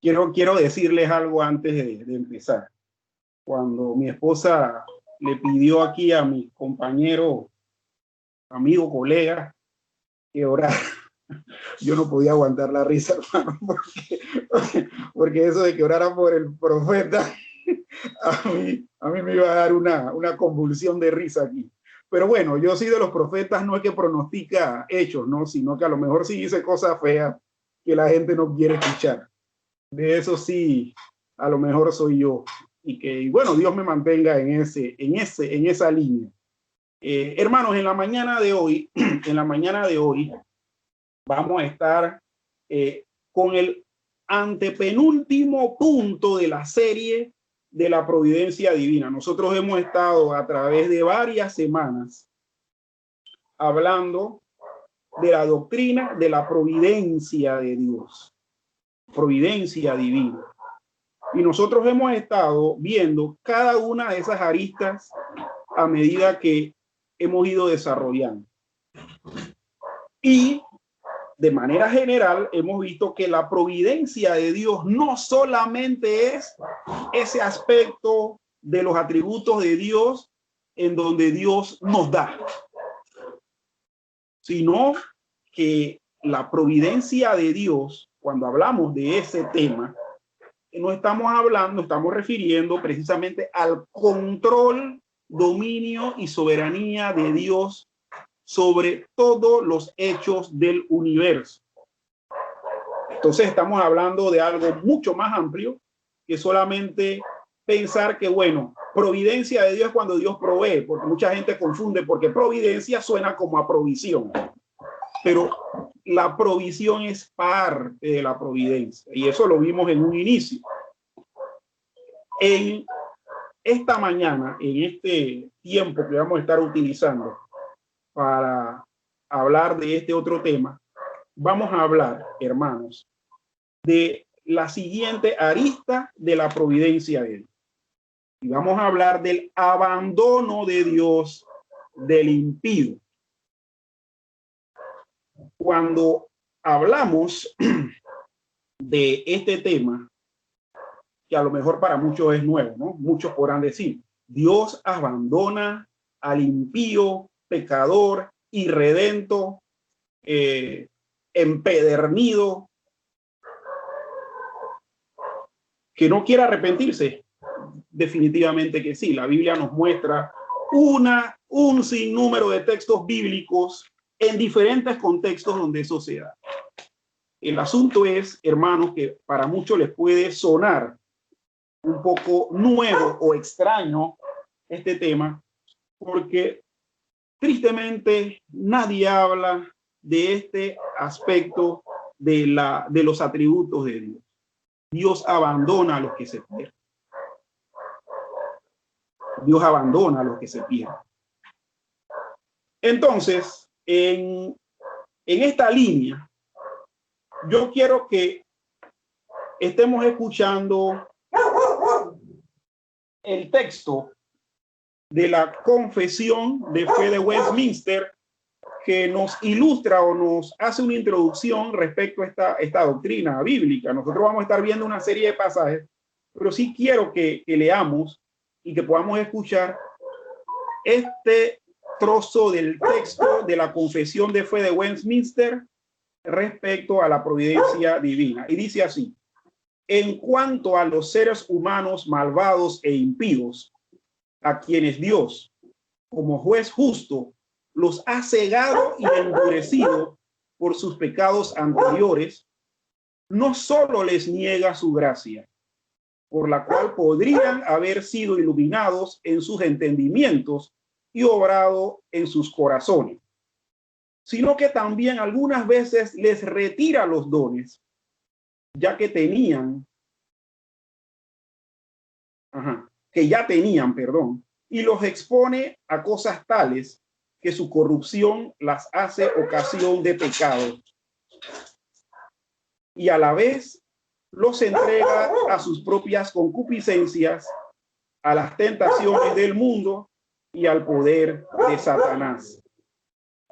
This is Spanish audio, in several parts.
quiero decirles algo antes de empezar. Cuando mi esposa le pidió aquí a mi compañero, amigo, colega, que orara, yo no podía aguantar la risa, hermano, porque eso de que orara por el profeta, a mí me iba a dar una convulsión de risa aquí. Pero bueno, yo sí de los profetas no es que pronostica hechos, ¿no? Sino que a lo mejor sí dice cosas feas que la gente no quiere escuchar. De eso sí, a lo mejor soy yo. Y que, bueno, Dios me mantenga en esa línea. Hermanos, en la mañana de hoy, vamos a estar con el antepenúltimo punto de la serie de la providencia divina. Nosotros hemos estado a través de varias semanas hablando de la doctrina de la providencia de Dios, providencia divina. Y nosotros hemos estado viendo cada una de esas aristas a medida que hemos ido desarrollando. Y de manera general hemos visto que la providencia de Dios no solamente es ese aspecto de los atributos de Dios en donde Dios nos da, sino que la providencia de Dios, cuando hablamos de ese tema, no estamos hablando, estamos refiriendo precisamente al control, dominio y soberanía de Dios sobre todos los hechos del universo. Entonces estamos hablando de algo mucho más amplio que solamente pensar que, bueno, providencia de Dios es cuando Dios provee, porque mucha gente confunde, porque providencia suena como a provisión, pero la provisión es parte de la providencia, y eso lo vimos en un inicio. En esta mañana, en este tiempo que vamos a estar utilizando para hablar de este otro tema, vamos a hablar, hermanos, de la siguiente arista de la providencia de Dios. Y vamos a hablar del abandono de Dios del impío. Cuando hablamos de este tema, que a lo mejor para muchos es nuevo, ¿no? Muchos podrán decir, Dios abandona al impío, pecador, irredento, empedernido, que no quiere arrepentirse. Definitivamente que sí. La Biblia nos muestra un sinnúmero de textos bíblicos en diferentes contextos donde eso se da. El asunto es, hermanos, que para muchos les puede sonar un poco nuevo o extraño este tema, porque tristemente nadie habla de este aspecto de los atributos de Dios. Dios abandona a los que se pierden. Dios abandona a los que se pierden. Entonces, en esta línea, yo quiero que estemos escuchando el texto de la Confesión de Fe de Westminster, que nos ilustra o nos hace una introducción respecto a esta doctrina bíblica. Nosotros vamos a estar viendo una serie de pasajes, pero sí quiero que leamos y que podamos escuchar este trozo del texto de la Confesión de Fe de Westminster respecto a la providencia divina. Y dice así: en cuanto a los seres humanos malvados e impíos, a quienes Dios, como juez justo, los ha cegado y endurecido por sus pecados anteriores, no solo les niega su gracia, por la cual podrían haber sido iluminados en sus entendimientos y obrado en sus corazones, sino que también algunas veces les retira los dones, ya que ya tenían, y los expone a cosas tales que su corrupción las hace ocasión de pecado, y a la vez los entrega a sus propias concupiscencias, a las tentaciones del mundo y al poder de Satanás.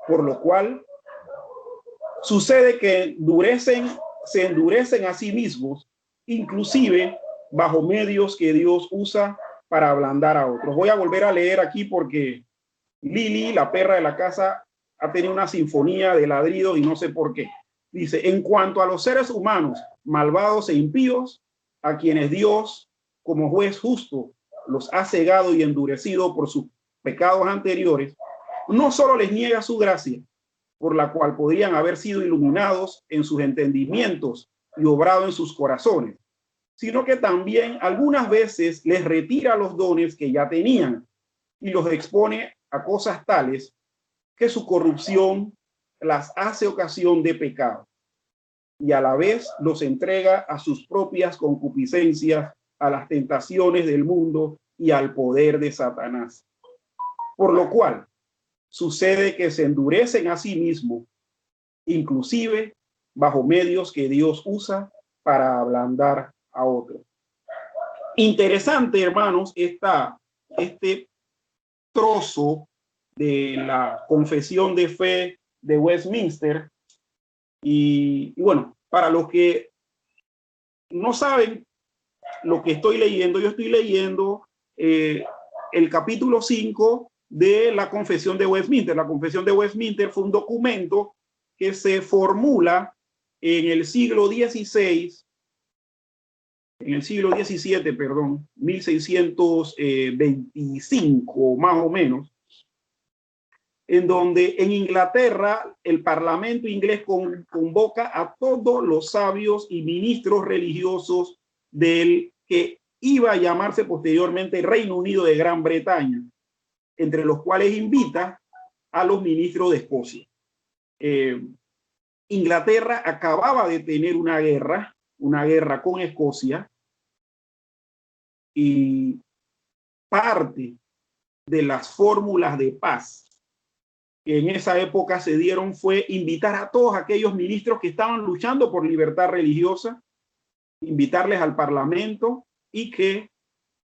Por lo cual sucede que se endurecen a sí mismos inclusive bajo medios que Dios usa para ablandar a otros. Voy a volver a leer aquí porque Lili, la perra de la casa, ha tenido una sinfonía de ladridos y no sé por qué. Dice, en cuanto a los seres humanos malvados e impíos, a quienes Dios, como juez justo, los ha cegado y endurecido por sus pecados anteriores, no solo les niega su gracia, por la cual podrían haber sido iluminados en sus entendimientos y obrado en sus corazones, sino que también algunas veces les retira los dones que ya tenían y los expone a cosas tales que su corrupción las hace ocasión de pecado, y a la vez los entrega a sus propias concupiscencias, a las tentaciones del mundo y al poder de Satanás. Por lo cual sucede que se endurecen a sí mismos, inclusive bajo medios que Dios usa para ablandar a otros. Interesante, hermanos, este trozo de la Confesión de Fe de Westminster. Y bueno, para los que no saben lo que estoy leyendo, yo estoy leyendo el capítulo 5 de la Confesión de Westminster. La Confesión de Westminster fue un documento que se formula en el siglo XVI, en el siglo XVII, perdón, 1625 más o menos, en donde en Inglaterra el Parlamento inglés convoca a todos los sabios y ministros religiosos del que iba a llamarse posteriormente Reino Unido de Gran Bretaña, entre los cuales invita a los ministros de Escocia. Inglaterra acababa de tener una guerra con Escocia, y parte de las fórmulas de paz que en esa época se dieron fue invitar a todos aquellos ministros que estaban luchando por libertad religiosa, invitarles al Parlamento y que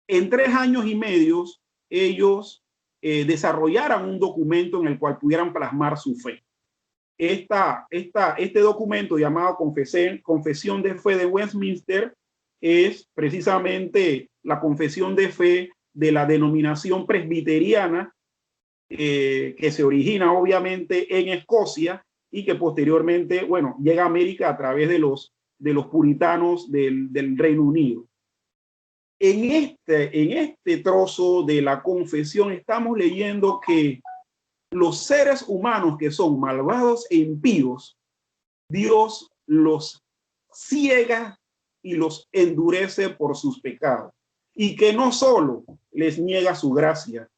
en 3 años y medio ellos desarrollaran un documento en el cual pudieran plasmar su fe. Este documento llamado Confesión de Fe de Westminster es precisamente la confesión de fe de la denominación presbiteriana, que se origina obviamente en Escocia y que posteriormente, bueno, llega a América a través de los puritanos del Reino Unido. En este trozo de la confesión estamos leyendo que los seres humanos que son malvados e impíos, Dios los ciega y los endurece por sus pecados, y que no solo les niega su gracia,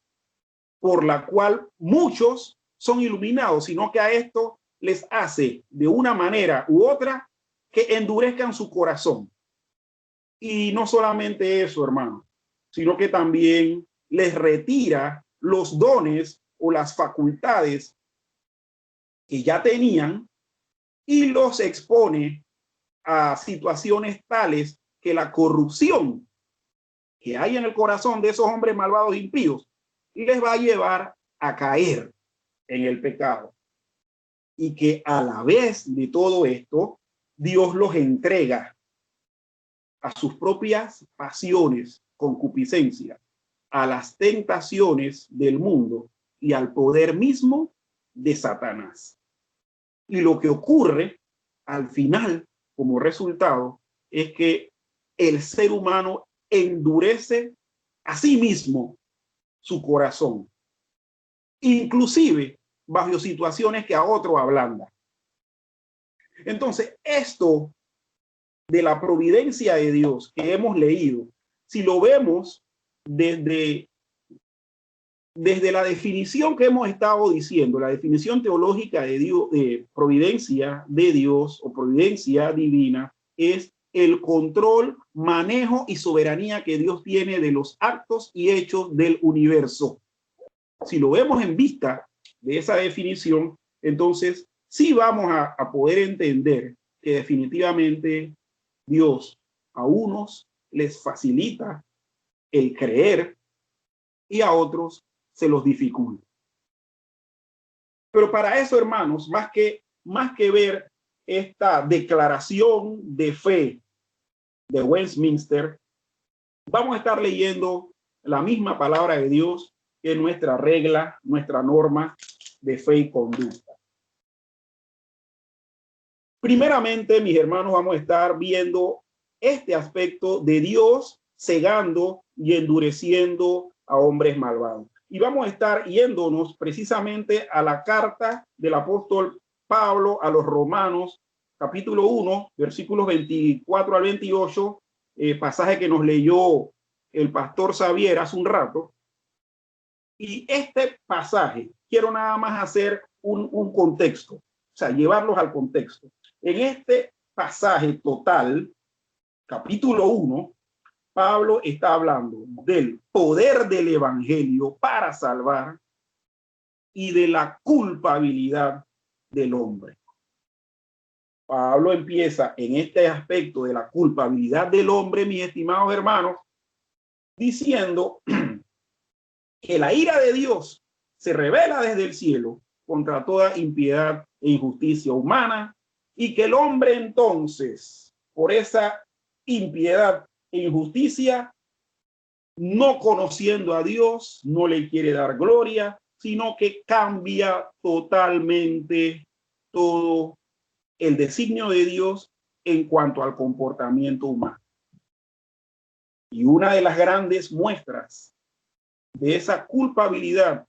por la cual muchos son iluminados, sino que a esto les hace de una manera u otra que endurezcan su corazón. Y no solamente eso, hermano, sino que también les retira los dones o las facultades que ya tenían y los expone a situaciones tales que la corrupción que hay en el corazón de esos hombres malvados e impíos les va a llevar a caer en el pecado. Y que a la vez de todo esto, Dios los entrega a sus propias pasiones, concupiscencias, a las tentaciones del mundo y al poder mismo de Satanás. Y lo que ocurre al final, como resultado, es que el ser humano endurece a sí mismo su corazón, inclusive bajo situaciones que a otro ablanda. Entonces, esto de la providencia de Dios que hemos leído, si lo vemos desde la definición que hemos estado diciendo, la definición teológica de Dios, de providencia de Dios o providencia divina, es el control, manejo y soberanía que Dios tiene de los actos y hechos del universo. Si lo vemos en vista de esa definición, entonces sí vamos a poder entender que definitivamente Dios a unos les facilita el creer y a otros se los dificulta. Pero para eso, hermanos, más que ver esta declaración de fe de Westminster, vamos a estar leyendo la misma palabra de Dios que nuestra regla, nuestra norma de fe y conducta. Primeramente, mis hermanos, vamos a estar viendo este aspecto de Dios cegando y endureciendo a hombres malvados. Y vamos a estar yéndonos precisamente a la carta del apóstol Pablo a los Romanos, capítulo 1, versículos 24 al 28, pasaje que nos leyó el pastor Xavier hace un rato. Y este pasaje, quiero nada más hacer un contexto, o sea, llevarlos al contexto. En este pasaje total, capítulo 1, Pablo está hablando del poder del evangelio para salvar y de la culpabilidad del hombre. Pablo empieza en este aspecto de la culpabilidad del hombre, mis estimados hermanos, diciendo que la ira de Dios se revela desde el cielo contra toda impiedad e injusticia humana, y que el hombre entonces, por esa impiedad e injusticia, no conociendo a Dios, no le quiere dar gloria, sino que cambia totalmente todo el designio de Dios en cuanto al comportamiento humano. Y una de las grandes muestras de esa culpabilidad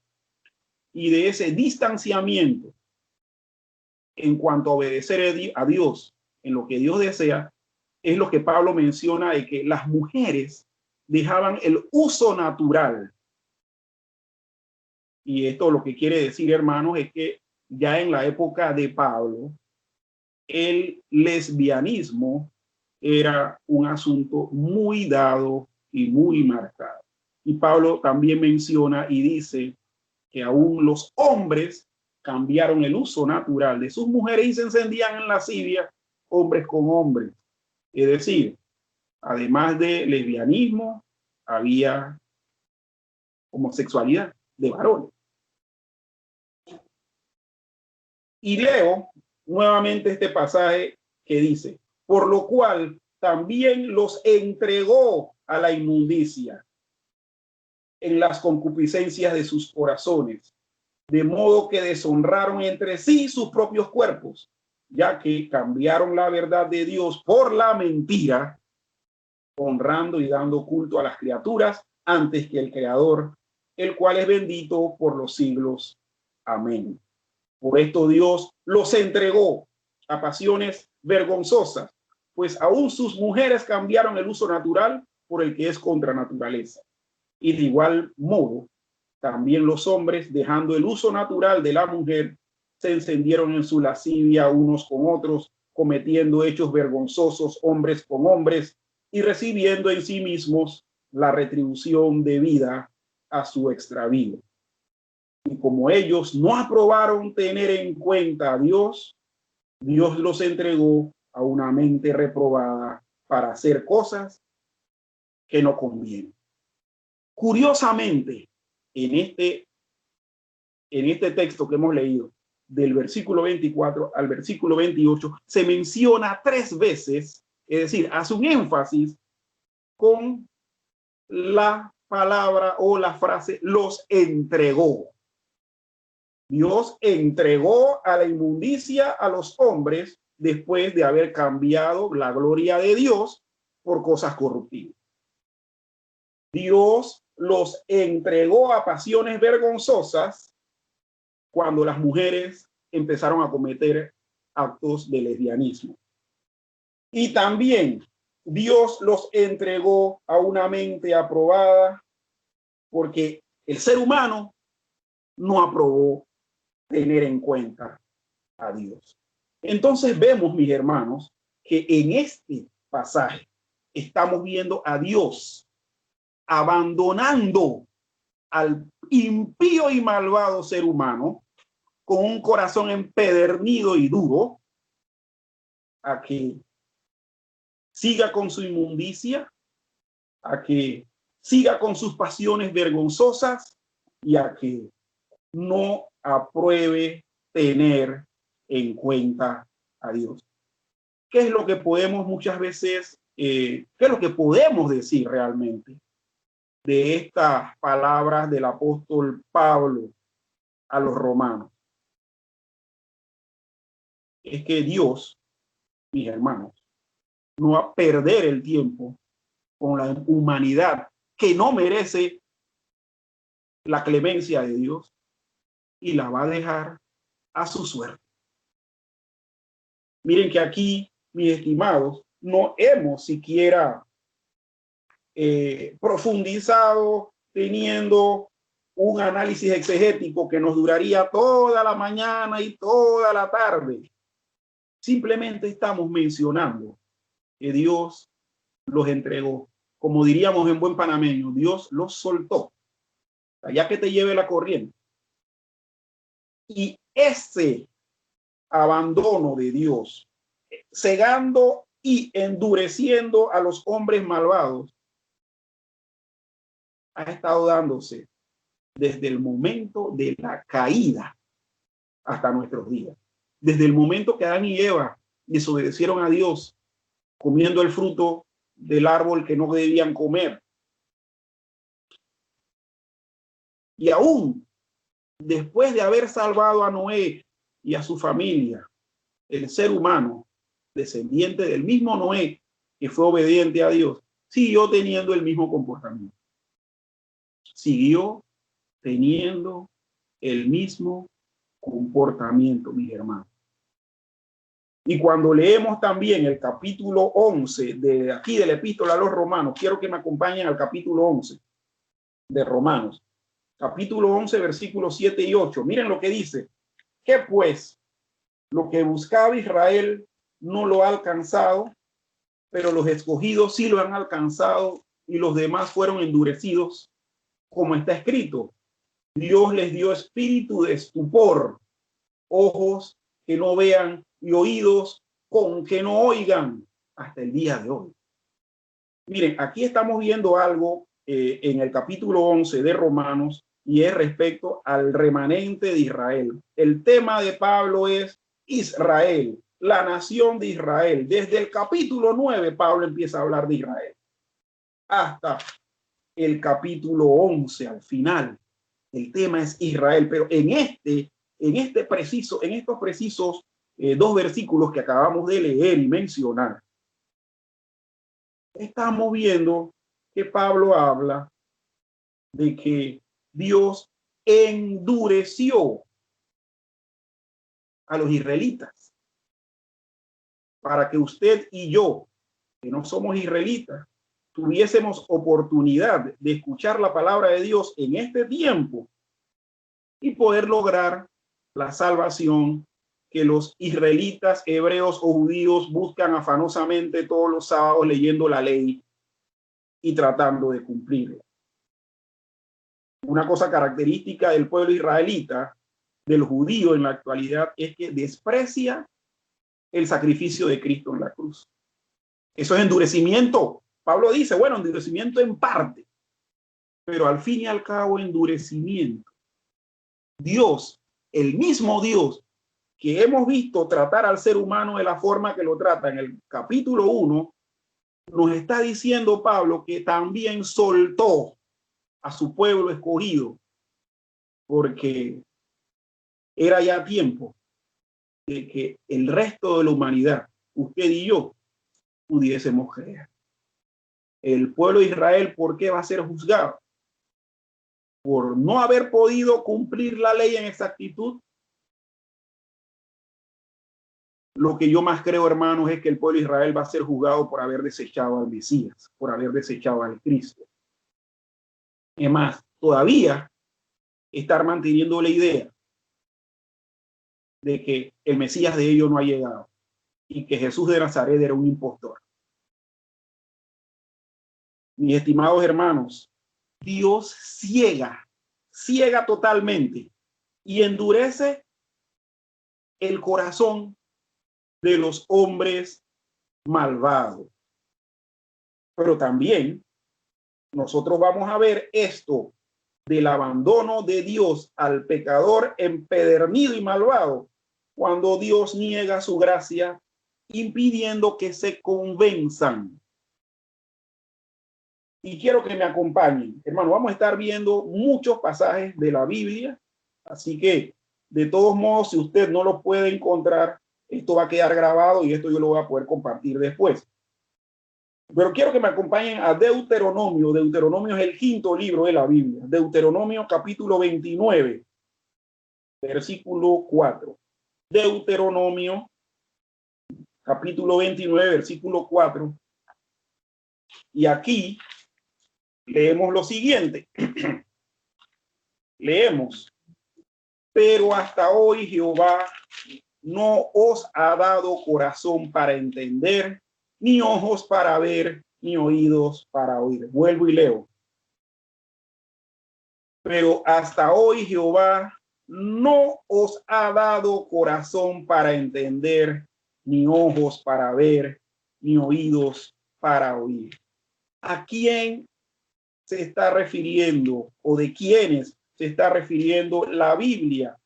y de ese distanciamiento en cuanto a obedecer a Dios en lo que Dios desea, es lo que Pablo menciona de que las mujeres dejaban el uso natural. Y esto lo que quiere decir, hermanos, es que ya en la época de Pablo, el lesbianismo era un asunto muy dado y muy marcado. Y Pablo también menciona y dice que aún los hombres cambiaron el uso natural de sus mujeres y se encendían en lascivia hombres con hombres. Es decir, además de lesbianismo, había homosexualidad de varones. Y leo nuevamente este pasaje que dice, por lo cual también los entregó a la inmundicia en las concupiscencias de sus corazones, de modo que deshonraron entre sí sus propios cuerpos, ya que cambiaron la verdad de Dios por la mentira, honrando y dando culto a las criaturas antes que el Creador, el cual es bendito por los siglos. Amén. Por esto Dios los entregó a pasiones vergonzosas, pues aún sus mujeres cambiaron el uso natural por el que es contra naturaleza. Y de igual modo, también los hombres, dejando el uso natural de la mujer, se encendieron en su lascivia unos con otros, cometiendo hechos vergonzosos hombres con hombres y recibiendo en sí mismos la retribución debida a su extravío. Y como ellos no aprobaron tener en cuenta a Dios, Dios los entregó a una mente reprobada para hacer cosas que no convienen. Curiosamente, en este texto que hemos leído, del versículo 24 al versículo 28, se menciona 3 veces, es decir, hace un énfasis con la palabra o la frase los entregó. Dios entregó a la inmundicia a los hombres después de haber cambiado la gloria de Dios por cosas corruptivas. Dios los entregó a pasiones vergonzosas cuando las mujeres empezaron a cometer actos de lesbianismo. Y también Dios los entregó a una mente aprobada porque el ser humano no aprobó tener en cuenta a Dios. Entonces vemos, mis hermanos, que en este pasaje estamos viendo a Dios abandonando al impío y malvado ser humano con un corazón empedernido y duro a que siga con su inmundicia, a que siga con sus pasiones vergonzosas y a que no apruebe tener en cuenta a Dios. ¿Qué es lo que podemos muchas veces ¿Qué es lo que podemos decir realmente de estas palabras del apóstol Pablo a los romanos? Es que Dios, mis hermanos, no va a perder el tiempo con la humanidad que no merece la clemencia de Dios y la va a dejar a su suerte. Miren que aquí, mis estimados, no hemos siquiera profundizado teniendo un análisis exegético que nos duraría toda la mañana y toda la tarde. Simplemente estamos mencionando que Dios los entregó. Como diríamos en buen panameño, Dios los soltó, allá que te lleve la corriente. Y ese abandono de Dios, cegando y endureciendo a los hombres malvados, ha estado dándose desde el momento de la caída hasta nuestros días. Desde el momento que Adán y Eva desobedecieron a Dios, comiendo el fruto del árbol que no debían comer. Y aún después de haber salvado a Noé y a su familia, el ser humano, descendiente del mismo Noé, que fue obediente a Dios, siguió teniendo el mismo comportamiento. Siguió teniendo el mismo comportamiento, mis hermanos. Y cuando leemos también el capítulo 11 de aquí de la epístola a los romanos, quiero que me acompañen al capítulo 11 de Romanos. Capítulo 11, versículos 7 y 8. Miren lo que dice. ¿Qué pues? Lo que buscaba Israel no lo ha alcanzado, pero los escogidos sí lo han alcanzado y los demás fueron endurecidos, como está escrito. Dios les dio espíritu de estupor, ojos que no vean y oídos con que no oigan hasta el día de hoy. Miren, aquí estamos viendo algo en el capítulo 11 de Romanos y es respecto al remanente de Israel. El tema de Pablo es Israel, la nación de Israel. Desde el capítulo 9 Pablo empieza a hablar de Israel hasta el capítulo 11 al final. El tema es Israel, pero en estos precisos dos versículos que acabamos de leer y mencionar, estamos viendo que Pablo habla de que Dios endureció a los israelitas para que usted y yo, que no somos israelitas, tuviésemos oportunidad de escuchar la palabra de Dios en este tiempo y poder lograr la salvación que los israelitas, hebreos o judíos buscan afanosamente todos los sábados leyendo la ley y tratando de cumplirla. Una cosa característica del pueblo israelita, del judío en la actualidad, es que desprecia el sacrificio de Cristo en la cruz. Eso es endurecimiento. Pablo dice, bueno, endurecimiento en parte, pero al fin y al cabo endurecimiento. Dios, el mismo Dios que hemos visto tratar al ser humano de la forma que lo trata en el capítulo 1, nos está diciendo Pablo que también soltó a su pueblo escogido, porque era ya tiempo de que el resto de la humanidad, usted y yo, pudiésemos creer. El pueblo de Israel, ¿por qué va a ser juzgado? Por no haber podido cumplir la ley en exactitud. Lo que yo más creo, hermanos, es que el pueblo de Israel va a ser juzgado por haber desechado al Mesías, por haber desechado al Cristo. Es más, todavía estar manteniendo la idea de que el Mesías de ellos no ha llegado y que Jesús de Nazaret era un impostor. Mis estimados hermanos, Dios ciega totalmente y endurece el corazón de los hombres malvados. Pero también nosotros vamos a ver esto del abandono de Dios al pecador empedernido y malvado cuando Dios niega su gracia impidiendo que se convenzan Y quiero que me acompañen. Hermano, vamos a estar viendo muchos pasajes de la Biblia. Así que, de todos modos, si usted no lo puede encontrar, esto va a quedar grabado y esto yo lo voy a poder compartir después. Pero quiero que me acompañen a Deuteronomio. Deuteronomio es el quinto libro de la Biblia. Deuteronomio capítulo 29, versículo 4. Deuteronomio capítulo 29, versículo 4. Y aquí leemos lo siguiente. Leemos. Pero hasta hoy Jehová no os ha dado corazón para entender, ni ojos para ver, ni oídos para oír. Vuelvo y leo. Pero hasta hoy Jehová no os ha dado corazón para entender, ni ojos para ver, ni oídos para oír. ¿A quién se está refiriendo o de quiénes se está refiriendo la Biblia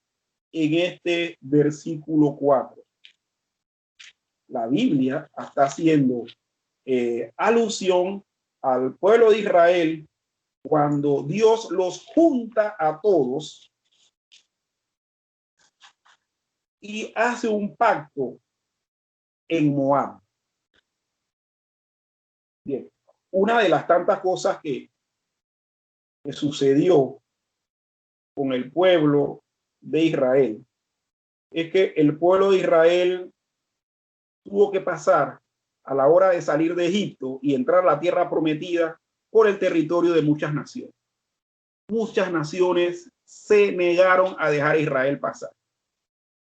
en este versículo 4? La Biblia está haciendo alusión al pueblo de Israel cuando Dios los junta a todos y hace un pacto en Moab. Bien, una de las tantas cosas que sucedió con el pueblo de Israel es que el pueblo de Israel tuvo que pasar a la hora de salir de Egipto y entrar a la tierra prometida por el territorio de muchas naciones. Muchas naciones se negaron a dejar a Israel pasar.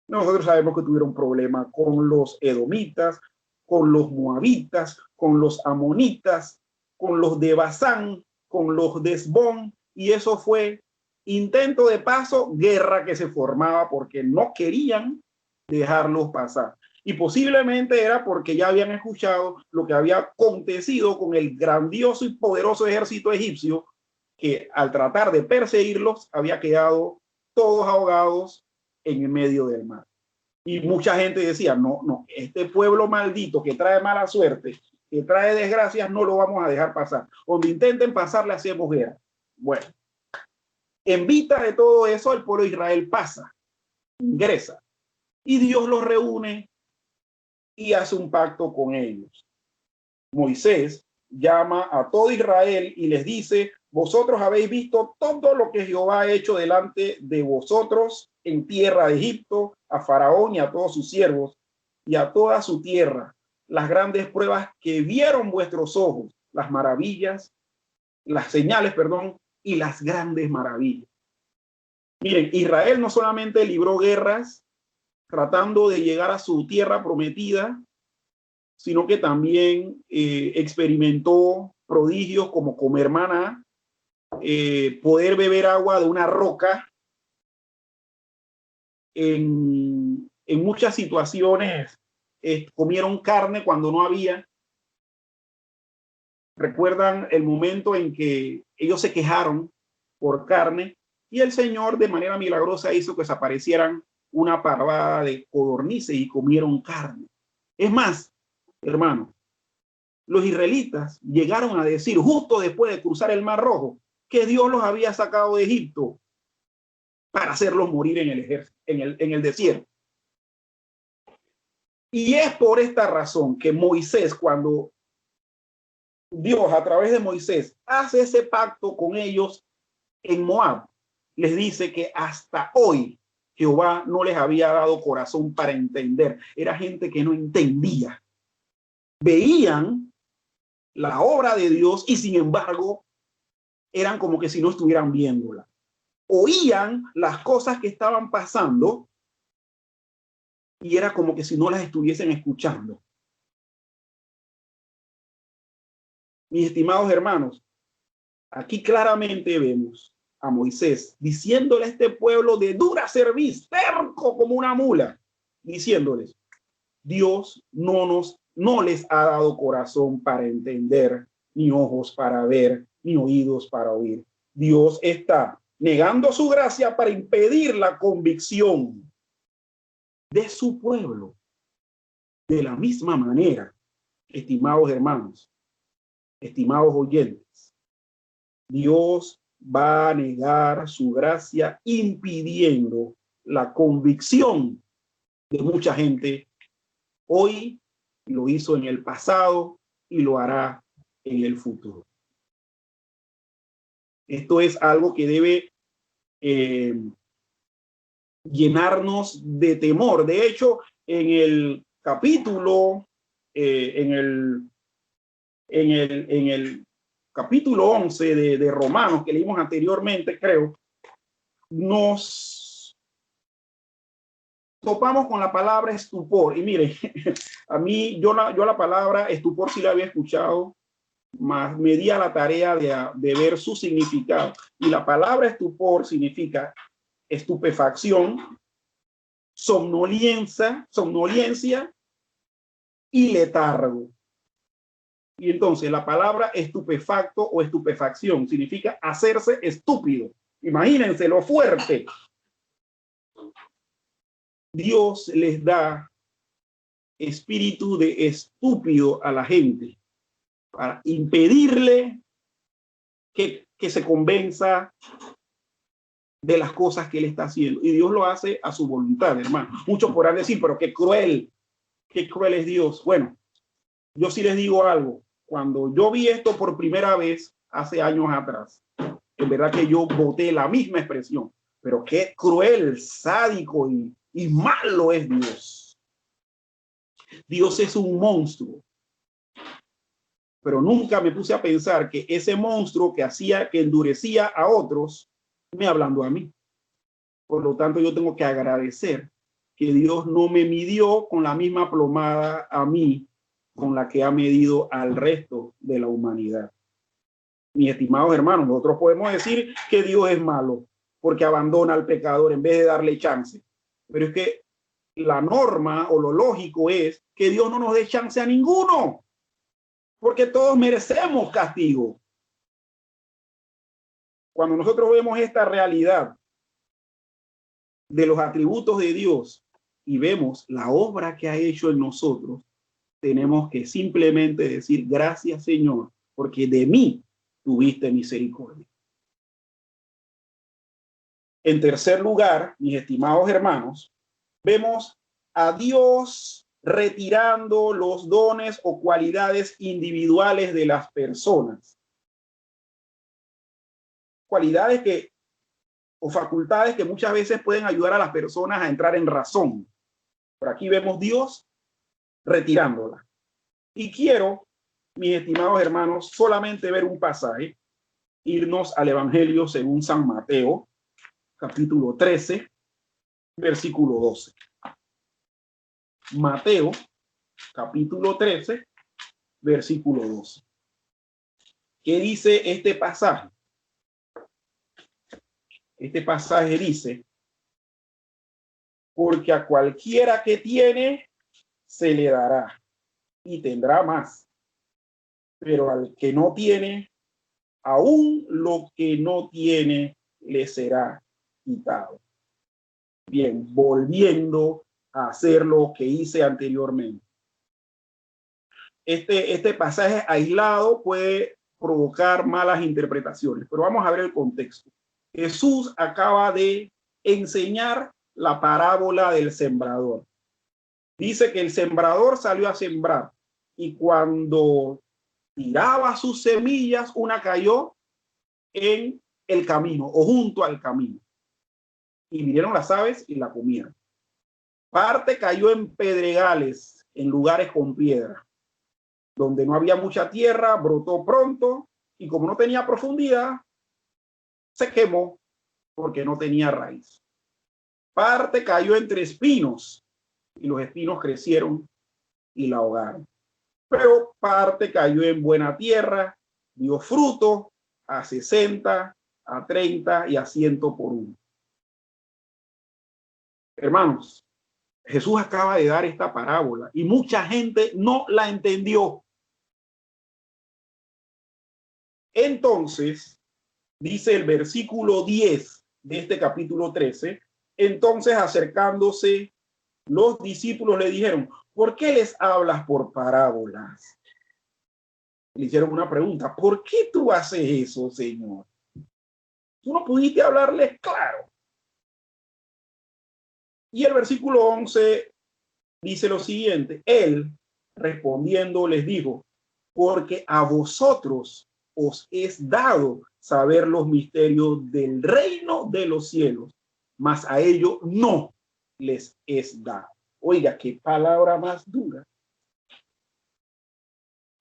Nosotros sabemos que tuvieron problemas con los edomitas, con los moabitas, con los amonitas, con los de Basán, con los de Esbón, y eso fue intento de paso, guerra que se formaba porque no querían dejarlos pasar. Y posiblemente era porque ya habían escuchado lo que había acontecido con el grandioso y poderoso ejército egipcio, que al tratar de perseguirlos había quedado todos ahogados en el medio del mar. Y mucha gente decía, no, este pueblo maldito que trae mala suerte, que trae desgracias, no lo vamos a dejar pasar. Donde intenten pasar, le hacemos guerra. Bueno, en vista de todo eso, el pueblo de Israel pasa, ingresa, y Dios los reúne y hace un pacto con ellos. Moisés llama a todo Israel y les dice, vosotros habéis visto todo lo que Jehová ha hecho delante de vosotros en tierra de Egipto, a Faraón y a todos sus siervos y a toda su tierra, las grandes pruebas que vieron vuestros ojos, las maravillas, las señales, perdón, y las grandes maravillas. Miren, Israel no solamente libró guerras tratando de llegar a su tierra prometida, sino que también experimentó prodigios como comer maná, poder beber agua de una roca. En muchas situaciones comieron carne cuando no había. Recuerdan el momento en que ellos se quejaron por carne y el Señor de manera milagrosa hizo que desaparecieran una parvada de codornices y comieron carne. Es más, hermano, los israelitas llegaron a decir justo después de cruzar el Mar Rojo que Dios los había sacado de Egipto para hacerlos morir en el ejército, en el desierto. Y es por esta razón que Moisés, cuando Dios a través de Moisés hace ese pacto con ellos en Moab, les dice que hasta hoy Jehová no les había dado corazón para entender. Era gente que no entendía. Veían la obra de Dios y sin embargo eran como que si no estuvieran viéndola. Oían las cosas que estaban pasando y era como que si no las estuviesen escuchando. Mis estimados hermanos, aquí claramente vemos a Moisés diciéndole a este pueblo de dura cerviz, terco como una mula, diciéndoles, Dios no les ha dado corazón para entender, ni ojos para ver, ni oídos para oír. Dios está negando su gracia para impedir la convicción de su pueblo. De la misma manera, estimados hermanos, estimados oyentes, Dios va a negar su gracia impidiendo la convicción de mucha gente. Hoy lo hizo en el pasado y lo hará en el futuro. Esto es algo que debe llenarnos de temor. De hecho, en el capítulo, en el capítulo 11 de Romanos que leímos anteriormente, creo, nos topamos con la palabra estupor. Y miren, a mí, yo la palabra estupor sí la había escuchado, más me di a la tarea de ver su significado. Y la palabra estupor significa estupefacción, somnolencia y letargo. Y entonces la palabra estupefacto o estupefacción significa hacerse estúpido. Imagínense lo fuerte. Dios les da espíritu de estúpido a la gente para impedirle que se convenza de las cosas que él está haciendo. Y Dios lo hace a su voluntad, hermano. Muchos podrán decir, pero qué cruel es Dios. Bueno, yo sí les digo algo. Cuando yo vi esto por primera vez hace años atrás, en verdad que yo boté la misma expresión. Pero qué cruel, sádico y malo es Dios. Dios es un monstruo. Pero nunca me puse a pensar que ese monstruo que endurecía a otros, me hablando a mí. Por lo tanto, yo tengo que agradecer que Dios no me midió con la misma plomada a mí con la que ha medido al resto de la humanidad. Mis estimados hermanos, nosotros podemos decir que Dios es malo porque abandona al pecador en vez de darle chance. Pero es que la norma o lo lógico es que Dios no nos dé chance a ninguno, porque todos merecemos castigo. Cuando nosotros vemos esta realidad de los atributos de Dios y vemos la obra que ha hecho en nosotros, tenemos que simplemente decir gracias, Señor, porque de mí tuviste misericordia. En tercer lugar, mis estimados hermanos, vemos a Dios retirando los dones o cualidades individuales de las personas. Cualidades o facultades que muchas veces pueden ayudar a las personas a entrar en razón. Por aquí vemos Dios retirándola. Y quiero, mis estimados hermanos, solamente ver un pasaje, irnos al Evangelio según San Mateo, capítulo 13, versículo 12. Mateo, capítulo 13, versículo 12. ¿Qué dice este pasaje? Este pasaje dice, porque a cualquiera que tiene, se le dará y tendrá más. Pero al que no tiene, aún lo que no tiene, le será quitado. Bien, volviendo a hacer lo que hice anteriormente. Este pasaje aislado puede provocar malas interpretaciones, pero vamos a ver el contexto. Jesús acaba de enseñar la parábola del sembrador. Dice que el sembrador salió a sembrar y cuando tiraba sus semillas, una cayó en el camino o junto al camino. Y vinieron las aves y la comieron. Parte cayó en pedregales, en lugares con piedra. Donde no había mucha tierra, brotó pronto y como no tenía profundidad, se quemó porque no tenía raíz. Parte cayó entre espinos y los espinos crecieron y la ahogaron. Pero parte cayó en buena tierra, dio fruto a 60, a 30 y a 100 por uno. Hermanos, Jesús acaba de dar esta parábola y mucha gente no la entendió. Entonces, dice el versículo 10 de este capítulo 13, entonces acercándose los discípulos le dijeron, ¿por qué les hablas por parábolas? Le hicieron una pregunta: ¿por qué tú haces eso, Señor? Tú no pudiste hablarles claro. Y el versículo 11 dice lo siguiente: él respondiendo les dijo: porque a vosotros os es dado saber los misterios del reino de los cielos, mas a ellos no les es dado. Oiga, qué palabra más dura.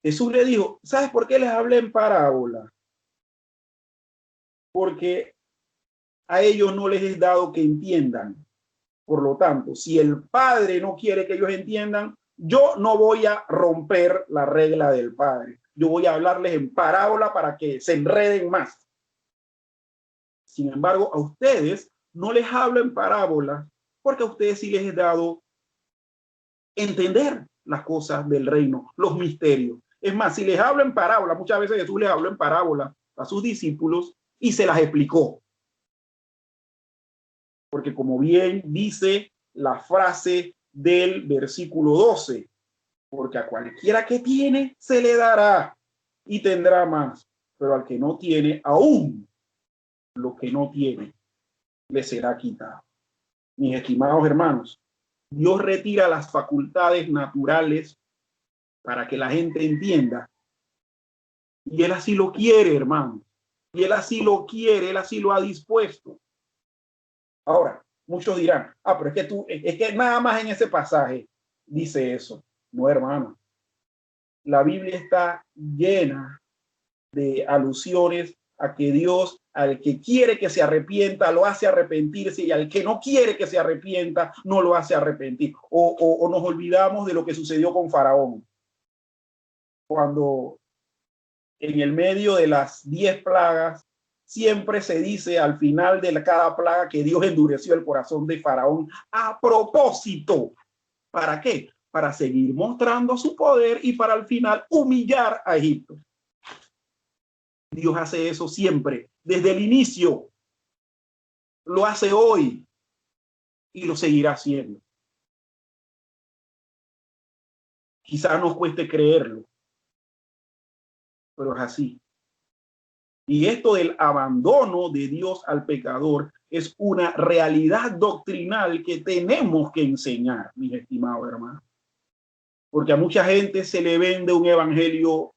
Jesús le dijo: ¿sabes por qué les hablé en parábola? Porque a ellos no les es dado que entiendan. Por lo tanto, si el Padre no quiere que ellos entiendan, yo no voy a romper la regla del Padre. Yo voy a hablarles en parábola para que se enreden más. Sin embargo, a ustedes no les hablo en parábola porque a ustedes sí les he dado entender las cosas del reino, los misterios. Es más, si les hablo en parábola, muchas veces Jesús les habló en parábola a sus discípulos y se las explicó. Porque como bien dice la frase del versículo 12, porque a cualquiera que tiene se le dará y tendrá más, pero al que no tiene, aún lo que no tiene le será quitado. Mis estimados hermanos, Dios retira las facultades naturales para que la gente entienda, y Él así lo quiere, hermano, y Él así lo quiere, Él así lo ha dispuesto. Ahora, muchos dirán: pero es que nada más en ese pasaje dice eso. No, hermano. La Biblia está llena de alusiones a que Dios, al que quiere que se arrepienta, lo hace arrepentirse, y al que no quiere que se arrepienta, no lo hace arrepentir. O nos olvidamos de lo que sucedió con Faraón, cuando en el medio de las 10 plagas, siempre se dice al final de cada plaga que Dios endureció el corazón de Faraón a propósito. ¿Para qué? Para seguir mostrando su poder y para al final humillar a Egipto. Dios hace eso siempre, desde el inicio. Lo hace hoy y lo seguirá haciendo. Quizás nos cueste creerlo, pero es así. Y esto del abandono de Dios al pecador es una realidad doctrinal que tenemos que enseñar, mis estimados hermanos. Porque a mucha gente se le vende un evangelio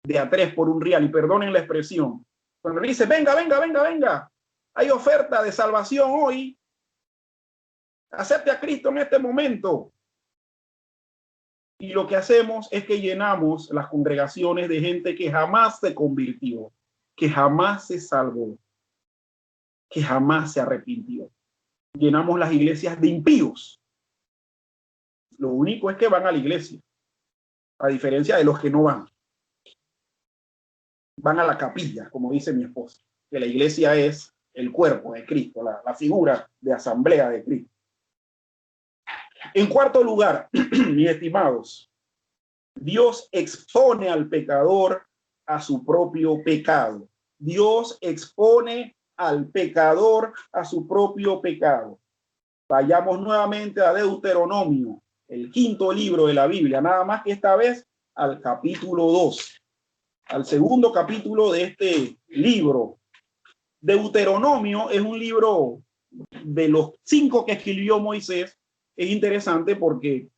de a 3 por un real, y perdonen la expresión. Cuando le dice: venga, venga, venga, venga, hay oferta de salvación hoy, acepte a Cristo en este momento. Y lo que hacemos es que llenamos las congregaciones de gente que jamás se convirtió, que jamás se salvó, que jamás se arrepintió. Llenamos las iglesias de impíos. Lo único es que van a la iglesia, a diferencia de los que no van. Van a la capilla, como dice mi esposa, que la iglesia es el cuerpo de Cristo, la figura de asamblea de Cristo. En cuarto lugar, mis estimados, Dios expone al pecador a su propio pecado. Dios expone al pecador a su propio pecado. Vayamos nuevamente a Deuteronomio, el quinto libro de la Biblia, nada más que esta vez al capítulo 2, al segundo capítulo de este libro. Deuteronomio es un libro de los 5 que escribió Moisés. Es interesante porque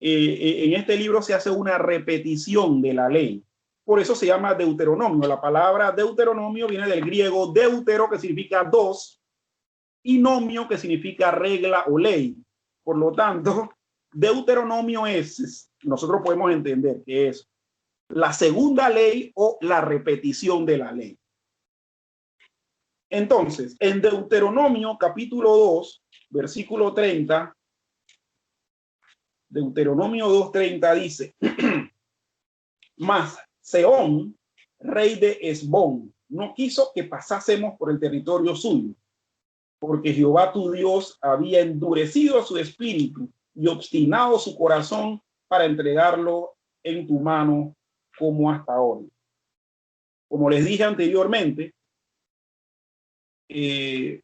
en este libro se hace una repetición de la ley. Por eso se llama Deuteronomio. La palabra Deuteronomio viene del griego deutero, que significa 2, y nomio, que significa regla o ley. Por lo tanto, Deuteronomio nosotros podemos entender que es la segunda ley o la repetición de la ley. Entonces, en Deuteronomio capítulo 2, versículo 30, Deuteronomio 2:30 dice: mas Sehón, rey de Hesbón, no quiso que pasásemos por el territorio suyo, porque Jehová tu Dios había endurecido su espíritu y obstinado su corazón para entregarlo en tu mano como hasta hoy. Como les dije anteriormente, en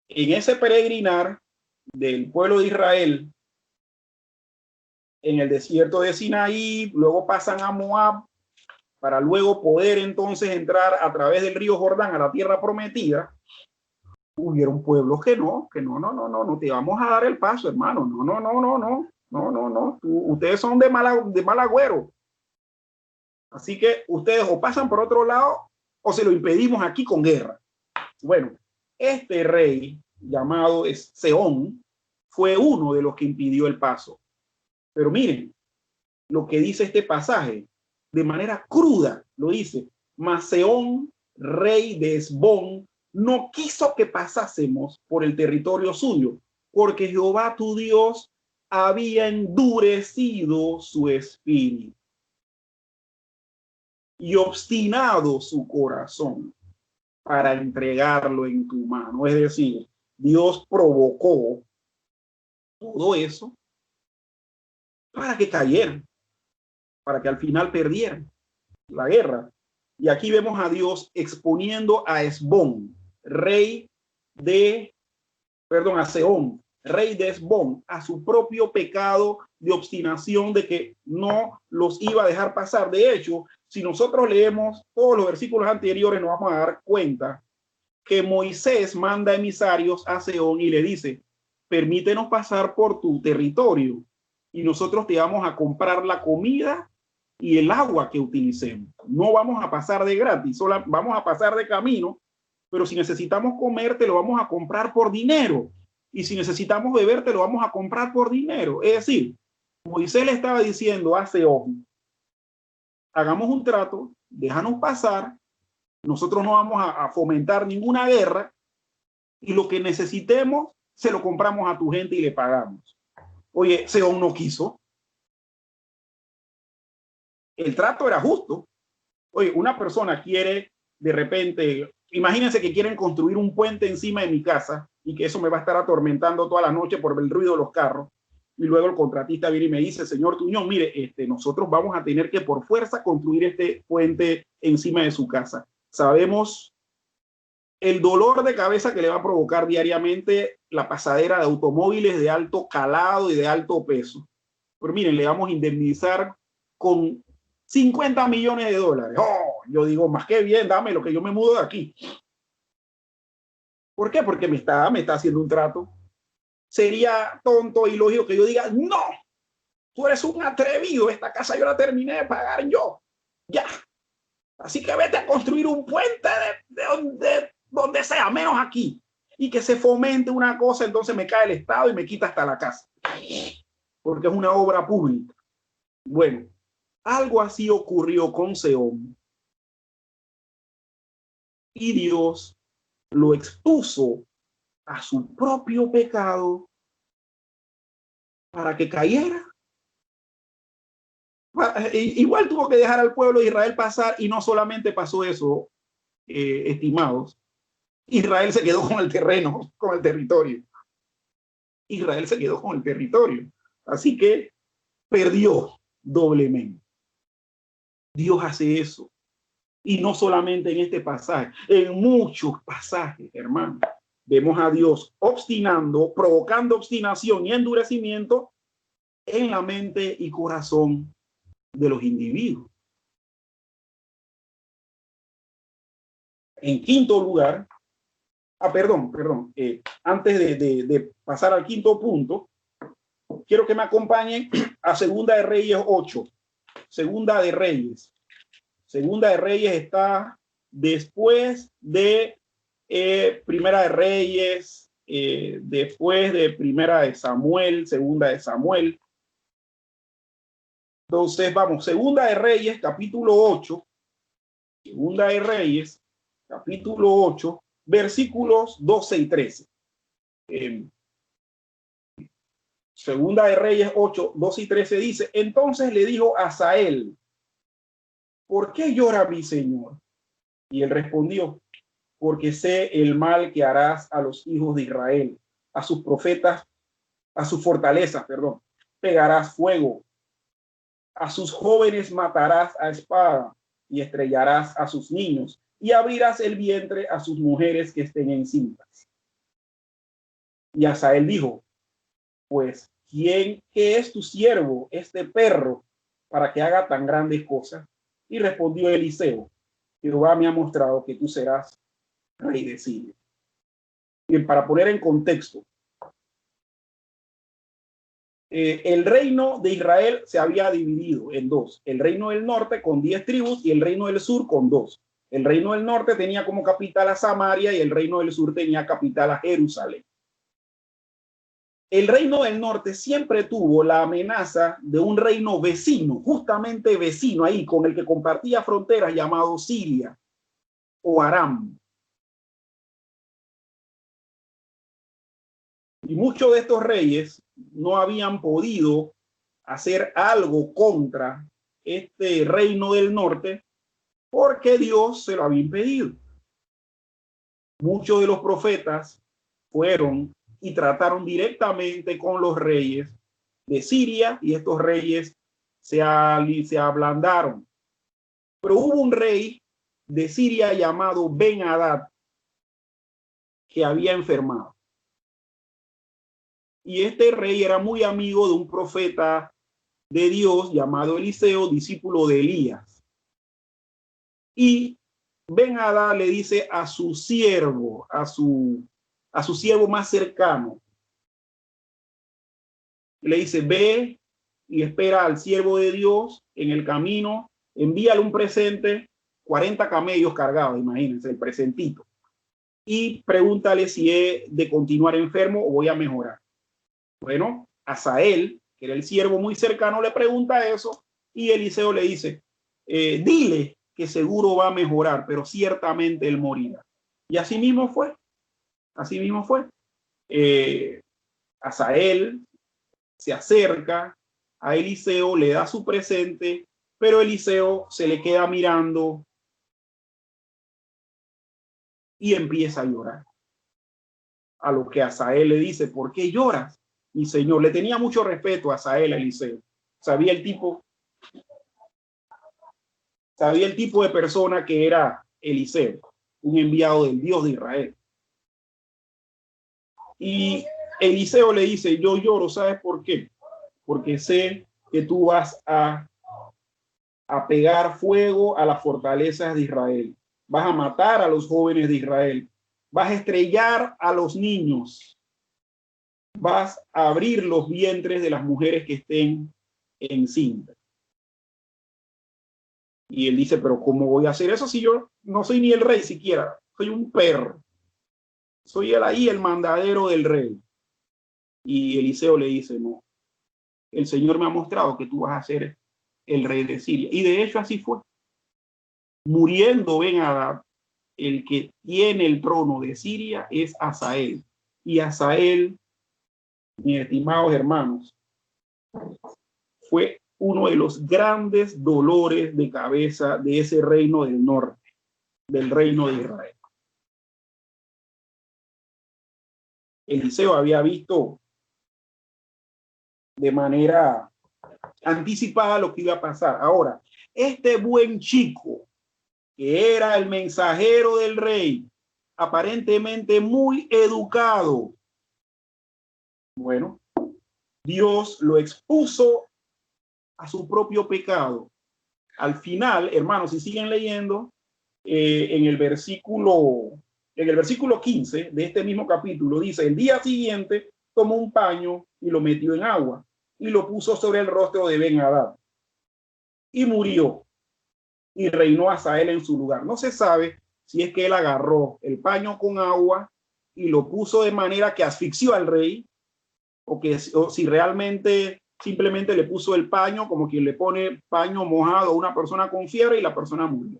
ese peregrinar del pueblo de Israel en el desierto de Sinaí, luego pasan a Moab, para luego poder entonces entrar a través del río Jordán a la tierra prometida, hubieron pueblos que no te vamos a dar el paso, hermano, no, ustedes son de mal agüero, así que ustedes o pasan por otro lado o se lo impedimos aquí con guerra. Bueno, este rey llamado Sehón fue uno de los que impidió el paso. Pero miren lo que dice este pasaje, de manera cruda lo dice: mas Sehón, rey de Hesbón, no quiso que pasásemos por el territorio suyo, porque Jehová tu Dios había endurecido su espíritu y obstinado su corazón para entregarlo en tu mano. Es decir, Dios provocó todo eso para que cayeran, para que al final perdieran la guerra. Y aquí vemos a Dios exponiendo a Hesbón, a Sehón, rey de Hesbón, a su propio pecado de obstinación de que no los iba a dejar pasar. De hecho, si nosotros leemos todos los versículos anteriores, nos vamos a dar cuenta que Moisés manda emisarios a Sehón y le dice: permítenos pasar por tu territorio y nosotros te vamos a comprar la comida y el agua que utilicemos. No vamos a pasar de gratis, solo vamos a pasar de camino, pero si necesitamos comer, te lo vamos a comprar por dinero. Y si necesitamos beber, te lo vamos a comprar por dinero. Es decir, Moisés le estaba diciendo a Sehón: hagamos un trato, déjanos pasar, nosotros no vamos a fomentar ninguna guerra y lo que necesitemos se lo compramos a tu gente y le pagamos. Oye, Sehón no quiso. El trato era justo. Oye, una persona quiere de repente, imagínense que quieren construir un puente encima de mi casa y que eso me va a estar atormentando toda la noche por el ruido de los carros. Y luego el contratista viene y me dice: señor Tuñón, mire, nosotros vamos a tener que por fuerza construir este puente encima de su casa. Sabemos el dolor de cabeza que le va a provocar diariamente la pasadera de automóviles de alto calado y de alto peso. Pero miren, le vamos a indemnizar con $50 millones. Oh, yo digo, más que bien, dame lo que yo me mudo de aquí. ¿Por qué? Porque me está haciendo un trato. Sería tonto y lógico que yo diga: no, tú eres un atrevido, esta casa yo la terminé de pagar yo, ya. Así que vete a construir un puente de donde sea, menos aquí. Y que se fomente una cosa, entonces me cae el Estado y me quita hasta la casa. Porque es una obra pública. Bueno, algo así ocurrió con Sehón. Y Dios lo expuso a su propio pecado para que cayera. Igual tuvo que dejar al pueblo de Israel pasar, y no solamente pasó eso, estimados. Israel se quedó con el terreno, con el territorio. Israel se quedó con el territorio. Así que perdió doblemente. Dios hace eso. Y no solamente en este pasaje, en muchos pasajes, hermano. Vemos a Dios obstinando, provocando obstinación y endurecimiento en la mente y corazón de los individuos. En quinto lugar, antes de pasar al quinto punto, quiero que me acompañen a Segunda de Reyes 8. Segunda de Reyes. Segunda de Reyes está después de Primera de Reyes, después de Primera de Samuel, Segunda de Samuel. Entonces vamos, Segunda de Reyes, capítulo 8. Segunda de Reyes, capítulo 8, versículos 12 y 13. Segunda de Reyes 8, 12 y 13 dice: entonces le dijo a Asael: ¿por qué llora mi señor? Y él respondió: porque sé el mal que harás a los hijos de Israel, a sus profetas, a sus fortalezas, pegarás fuego, a sus jóvenes matarás a espada y estrellarás a sus niños y abrirás el vientre a sus mujeres que estén encintas. Y Asael dijo: pues, ¿qué es tu siervo, este perro, para que haga tan grandes cosas? Y respondió Eliseo: Jehová me ha mostrado que tú serás rey de Siria. Bien, para poner en contexto, el reino de Israel se había dividido en dos: el reino del norte con 10 tribus y el reino del sur con 2. El reino del norte tenía como capital a Samaria y el reino del sur tenía capital a Jerusalén. El reino del norte siempre tuvo la amenaza de un reino vecino, justamente vecino ahí, con el que compartía fronteras, llamado Siria o Aram. Y muchos de estos reyes no habían podido hacer algo contra este reino del norte porque Dios se lo había impedido. Muchos de los profetas fueron y trataron directamente con los reyes de Siria y estos reyes se ablandaron. Pero hubo un rey de Siria llamado Ben-Hadad que había enfermado. Y este rey era muy amigo de un profeta de Dios llamado Eliseo, discípulo de Elías. Y Ben-Hadad le dice a su siervo, a su siervo más cercano, le dice: ve y espera al siervo de Dios en el camino, envíale un presente, 40 camellos cargados, imagínense, el presentito, y pregúntale si he de continuar enfermo o voy a mejorar. Bueno, Hazael, que era el siervo muy cercano, le pregunta eso y Eliseo le dice: dile que seguro va a mejorar, pero ciertamente él morirá. Y así mismo fue. Así mismo fue. Hazael se acerca a Eliseo, le da su presente, pero Eliseo se le queda mirando y empieza a llorar. A lo que Hazael le dice: ¿por qué lloras, mi señor? Le tenía mucho respeto a Hazael, a Eliseo. Sabía el tipo de persona que era Eliseo, un enviado del Dios de Israel. Y Eliseo le dice: yo lloro, ¿sabes por qué? Porque sé que tú vas a pegar fuego a las fortalezas de Israel. Vas a matar a los jóvenes de Israel. Vas a estrellar a los niños. Vas a abrir los vientres de las mujeres que estén encintas. Y él dice: pero ¿cómo voy a hacer eso si yo no soy ni el rey siquiera? Soy un perro. Soy el mandadero del rey. Y Eliseo le dice: no, el Señor me ha mostrado que tú vas a ser el rey de Siria. Y de hecho así fue. Muriendo Ben-Hadad, el que tiene el trono de Siria es Hazael. Y Hazael, mis estimados hermanos, fue uno de los grandes dolores de cabeza de ese reino del norte, del reino de Israel. Eliseo había visto de manera anticipada lo que iba a pasar. Ahora, este buen chico, que era el mensajero del rey, aparentemente muy educado, bueno, Dios lo expuso a su propio pecado. Al final, hermanos, si siguen leyendo, en el versículo 15 de este mismo capítulo, dice: el día siguiente tomó un paño y lo metió en agua y lo puso sobre el rostro de Ben-Hadad y murió, y reinó Hazael en su lugar. No se sabe si es que él agarró el paño con agua y lo puso de manera que asfixió al rey, o si realmente simplemente le puso el paño como quien le pone paño mojado a una persona con fiebre y la persona murió.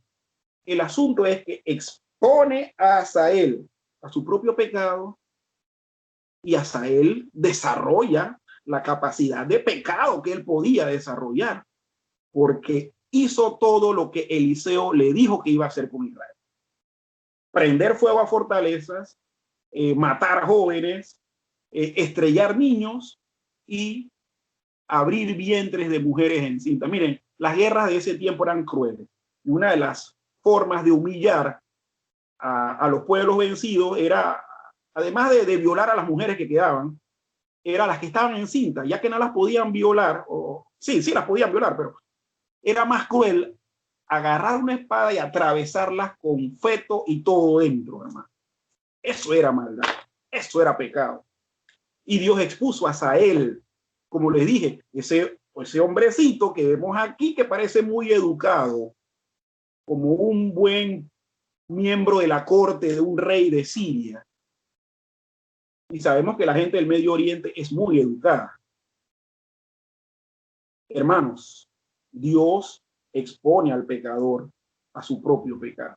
El asunto es que expone a Hazael a su propio pecado y Hazael desarrolla la capacidad de pecado que él podía desarrollar porque hizo todo lo que Eliseo le dijo que iba a hacer con Israel: prender fuego a fortalezas, matar a jóvenes, estrellar niños y abrir vientres de mujeres encintas. Miren, las guerras de ese tiempo eran crueles. Y una de las formas de humillar a los pueblos vencidos era, además de violar a las mujeres que quedaban, eran las que estaban encintas, ya que no las podían violar, o sí las podían violar, pero era más cruel agarrar una espada y atravesarlas con feto y todo dentro, hermano. Eso era maldad, eso era pecado. Y Dios expuso a Asael, como les dije, ese hombrecito que vemos aquí que parece muy educado, como un buen miembro de la corte de un rey de Siria. Y sabemos que la gente del Medio Oriente es muy educada. Hermanos, Dios expone al pecador a su propio pecado.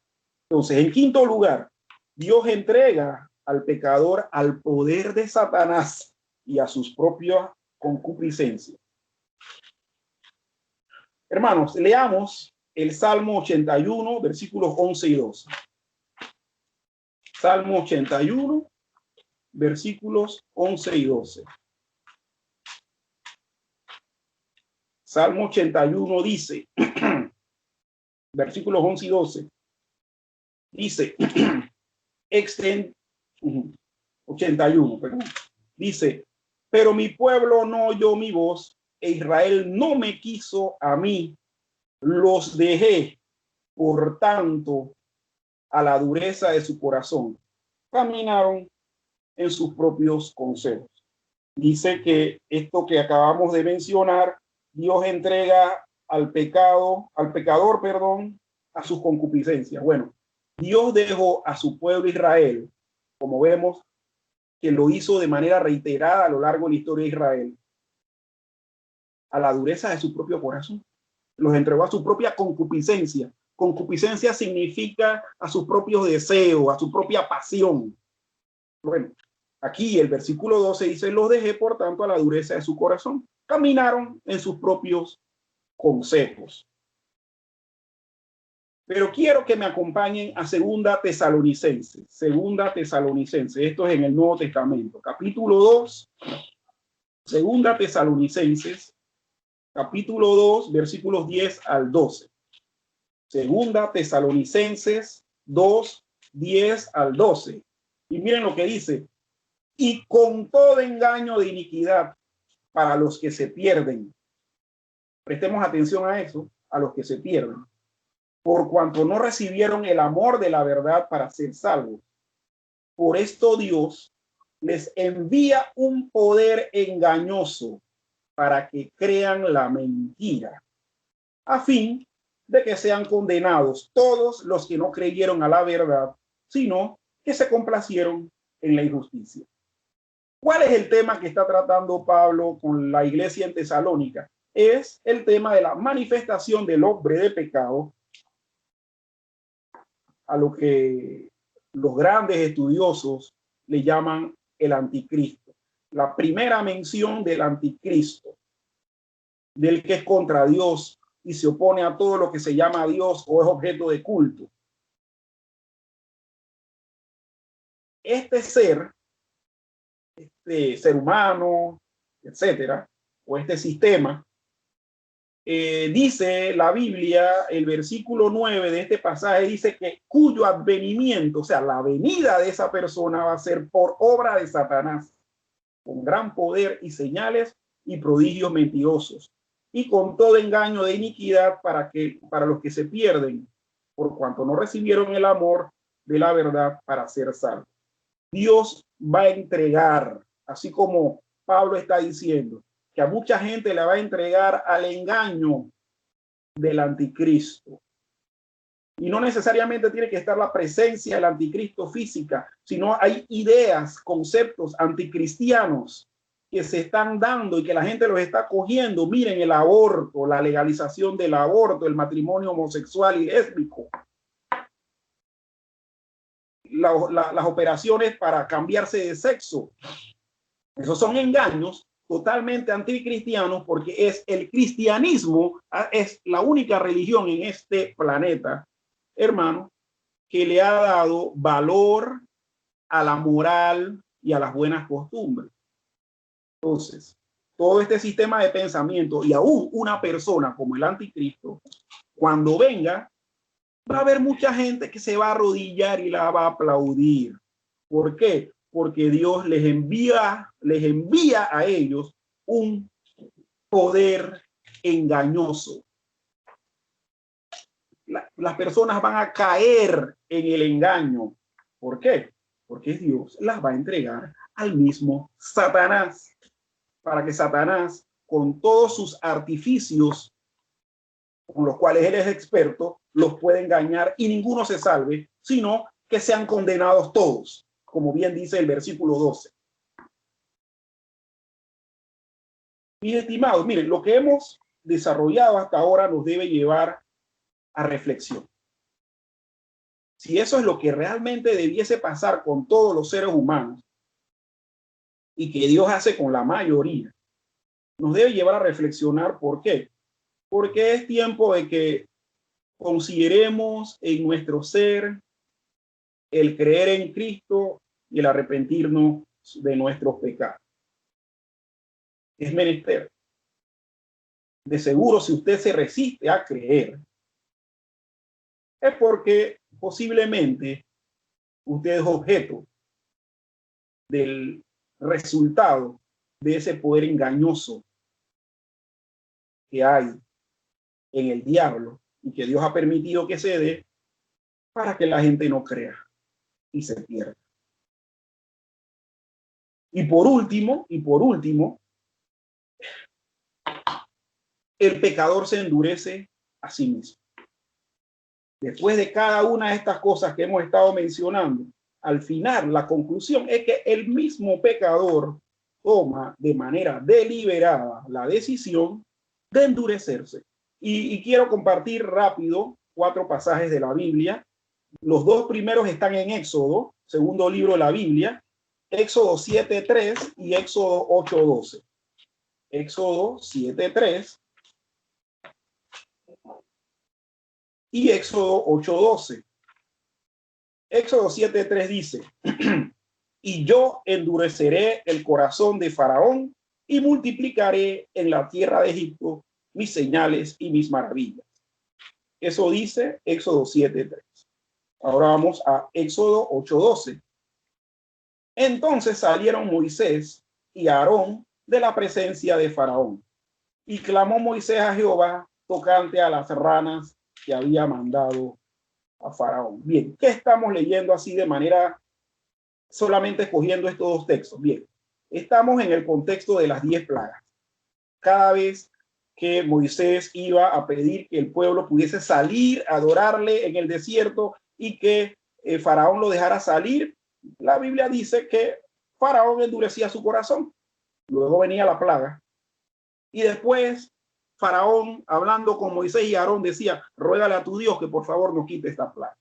Entonces, en quinto lugar, Dios entrega al pecador al poder de Satanás y a sus propias concupiscencias. Hermanos, leamos el Salmo 81, versículos 11 y 12. Salmo 81, versículos 11 y 12. Salmo 81 dice, versículos 11 y 12, dice, 81, perdón, dice, pero mi pueblo no oyó mi voz, e Israel no me quiso a mí, los dejé, por tanto, a la dureza de su corazón, caminaron en sus propios consejos. Dice que esto que acabamos de mencionar, Dios entrega al pecador, a sus concupiscencias. Bueno, Dios dejó a su pueblo Israel, como vemos que lo hizo de manera reiterada a lo largo de la historia de Israel, a la dureza de su propio corazón. Los entregó a su propia concupiscencia. Concupiscencia significa a sus propios deseos, a su propia pasión. Bueno, aquí el versículo 12 dice, los dejé por tanto a la dureza de su corazón. Caminaron en sus propios consejos. Pero quiero que me acompañen a Segunda Tesalonicenses. Segunda Tesalonicenses. Esto es en el Nuevo Testamento. Capítulo 2. Segunda Tesalonicenses. Capítulo 2, versículos 10 al 12. Segunda Tesalonicenses 2, 10 al 12. Y miren lo que dice. Y con todo engaño de iniquidad para los que se pierden. Prestemos atención a eso, a los que se pierden. Por cuanto no recibieron el amor de la verdad para ser salvos. Por esto Dios les envía un poder engañoso para que crean la mentira, a fin de que sean condenados todos los que no creyeron a la verdad, sino que se complacieron en la injusticia. ¿Cuál es el tema que está tratando Pablo con la iglesia en Tesalónica? Es el tema de la manifestación del hombre de pecado, a lo que los grandes estudiosos le llaman el anticristo. La primera mención del anticristo, del que es contra Dios y se opone a todo lo que se llama Dios o es objeto de culto. Este ser humano, etcétera, o este sistema, dice la Biblia, el versículo 9 de este pasaje dice que cuyo advenimiento, o sea, la venida de esa persona va a ser por obra de Satanás, con gran poder y señales y prodigios mentirosos, y con todo engaño de iniquidad para los que se pierden, por cuanto no recibieron el amor de la verdad para ser salvos. Dios va a entregar, así como Pablo está diciendo, que a mucha gente le va a entregar al engaño del anticristo. Y no necesariamente tiene que estar la presencia del anticristo física, sino hay ideas, conceptos anticristianos que se están dando y que la gente los está cogiendo. Miren, el aborto, la legalización del aborto, el matrimonio homosexual y lésbico, las operaciones para cambiarse de sexo. Esos son engaños totalmente anticristianos, porque es el cristianismo, es la única religión en este planeta, hermano, que le ha dado valor a la moral y a las buenas costumbres. Entonces, todo este sistema de pensamiento y aún una persona como el anticristo, cuando venga, va a haber mucha gente que se va a arrodillar y la va a aplaudir. ¿Por qué? Porque Dios les envía a ellos un poder engañoso. las personas van a caer en el engaño. ¿Por qué? Porque Dios las va a entregar al mismo Satanás, para que Satanás, con todos sus artificios, con los cuales él es experto, los puede engañar y ninguno se salve, sino que sean condenados todos, como bien dice el versículo 12. Mis estimados, miren, lo que hemos desarrollado hasta ahora nos debe llevar a reflexión. Si eso es lo que realmente debiese pasar con todos los seres humanos y que Dios hace con la mayoría, nos debe llevar a reflexionar. ¿Por qué? Porque es tiempo de que consideremos en nuestro ser el creer en Cristo y el arrepentirnos de nuestros pecados. Es menester. De seguro, si usted se resiste a creer, es porque posiblemente usted es objeto del resultado de ese poder engañoso que hay en el diablo y que Dios ha permitido que se dé para que la gente no crea y se pierda. Y por último, el pecador se endurece a sí mismo. Después de cada una de estas cosas que hemos estado mencionando, al final la conclusión es que el mismo pecador toma de manera deliberada la decisión de endurecerse. Y quiero compartir rápido 4 pasajes de la Biblia. Los 2 primeros están en Éxodo, segundo libro de la Biblia, Éxodo 7:3 y Éxodo 8:12. Éxodo 7:3 y Éxodo 8:12. Éxodo 7:3 dice: y yo endureceré el corazón de Faraón y multiplicaré en la tierra de Egipto mis señales y mis maravillas. Eso dice Éxodo 7:3. Ahora vamos a Éxodo 8:12. Entonces salieron Moisés y Aarón de la presencia de Faraón, y clamó Moisés a Jehová tocante a las ranas que había mandado a Faraón. Bien, ¿qué estamos leyendo así de manera solamente escogiendo estos 2 textos? Bien, estamos en el contexto de las 10 plagas. Cada vez que Moisés iba a pedir que el pueblo pudiese salir a adorarle en el desierto y que Faraón lo dejara salir, la Biblia dice que Faraón endurecía su corazón. Luego venía la plaga y después Faraón, hablando con Moisés y Aarón, decía: ruégale a tu Dios que por favor no quite esta plaga.